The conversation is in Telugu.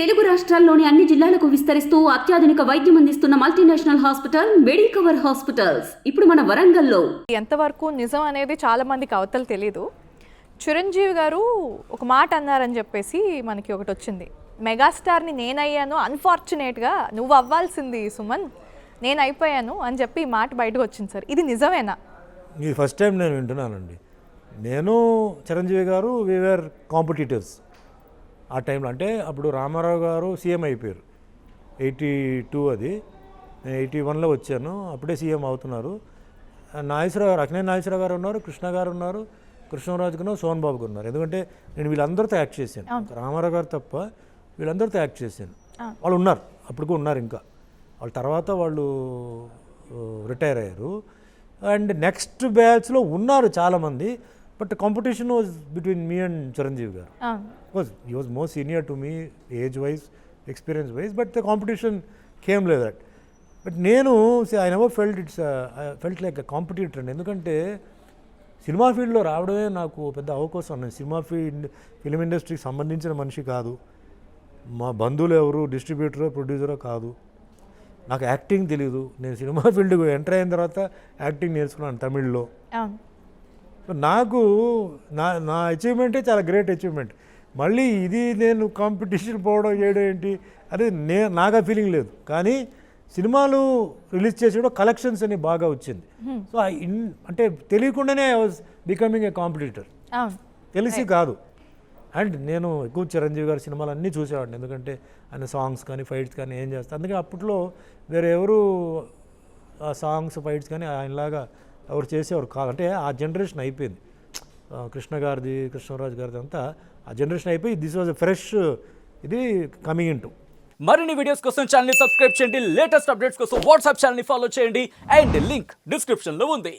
తెలుగు రాష్ట్రాల్లోని అన్ని జిల్లాలకు విస్తరిస్తూ అత్యాధునిక వైద్యం అందిస్తున్న మల్టీనేషనల్ హాస్పిటల్ మెడికవర్ హాస్పిటల్స్ ఇప్పుడు మన వరంగల్లో. ఎంతవరకు నిజం అనేది చాలా మందికి అవతలు తెలీదు. చిరంజీవి గారు ఒక మాట అన్నారని చెప్పేసి మనకి ఒకటి వచ్చింది. మెగాస్టార్ని నేనయ్యాను, అన్ఫార్చునేట్గా నువ్వు అవ్వాల్సింది సుమన్, నేను అయిపోయాను అని చెప్పి ఈ మాట బయటకు వచ్చింది సార్. ఇది నిజమేనా? ఇది ఫస్ట్ టైం నేను వింటున్నానండి. నేను చిరంజీవి గారు వీఆర్ కాంపిటీటర్స్ ఆ టైంలో. అంటే అప్పుడు రామారావు గారు సీఎం అయిపోయారు 82, అది నేను 81లో వచ్చాను. అప్పుడే సీఎం అవుతున్నారు. నాగేశ్వరరావు గారు, అక్కినేని నాగేశ్వరరావు గారు ఉన్నారు, కృష్ణ గారు ఉన్నారు, కృష్ణరాజు గారు, సోహన్ బాబు గారు ఉన్నారు. ఎందుకంటే నేను వీళ్ళందరితో యాక్ట్ చేశాను, రామారావు గారు తప్ప వీళ్ళందరితో యాక్ట్ చేశాను. వాళ్ళు ఉన్నారు, అప్పటికి ఉన్నారు. ఇంకా వాళ్ళ తర్వాత వాళ్ళు రిటైర్ అయ్యారు. అండ్ నెక్స్ట్ బ్యాచ్లో ఉన్నారు చాలామంది. But competition was between me and Chiranjeevi గారు. He was more senior to me, age-wise, experience-wise, but the competition came like that. But నేను I never felt I felt like a competitor. ఎందుకంటే సినిమా ఫీల్డ్లో రావడమే నాకు పెద్ద అవకాశం. నేను ఫిలిం ఇండస్ట్రీకి సంబంధించిన మనిషి కాదు. మా బంధువులు ఎవరు డిస్ట్రిబ్యూటరో ప్రొడ్యూసరో కాదు. నాకు యాక్టింగ్ తెలీదు. నేను సినిమా ఫీల్డ్కి ఎంటర్ అయిన తర్వాత యాక్టింగ్ నేర్చుకున్నాను తమిళ్లో. నాకు నా అచీవ్మెంటే చాలా గ్రేట్ అచీవ్మెంట్. మళ్ళీ ఇది నేను కాంపిటీషన్ పోవడం చేయడం ఏంటి అదే నాకు ఆ ఫీలింగ్ లేదు. కానీ సినిమాలు రిలీజ్ చేసేటప్పుడు కలెక్షన్స్ అని బాగా వచ్చింది. సో అంటే తెలియకుండానే I was becoming a competitor, తెలిసి కాదు. అండ్ నేను ఎక్కువ చిరంజీవి గారి సినిమాలు అన్నీ చూసేవాడిని. ఎందుకంటే ఆయన సాంగ్స్ కానీ ఫైట్స్ కానీ ఏం చేస్తాను. అందుకే అప్పట్లో వేరే ఎవరు ఆ సాంగ్స్ ఫైట్స్ కానీ ఆయనలాగా ఎవరు చేసేవారు కాదు. అంటే ఆ జనరేషన్ అయిపోయింది. కృష్ణ గారిది, కృష్ణరాజు గారిది అంతా ఆ జనరేషన్ అయిపోయి దిస్ వాజ్ ఫ్రెష్ ఇది కమింగ్ ఇన్ టు. మరిన్ని వీడియోస్ కోసం ఛానల్ ని సబ్స్క్రైబ్ చేయండి. లేటెస్ట్ అప్డేట్స్ కోసం వాట్సాప్ ఛానల్ ని ఫాలో చేయండి. అండ్ లింక్ డిస్క్రిప్షన్ లో ఉంది.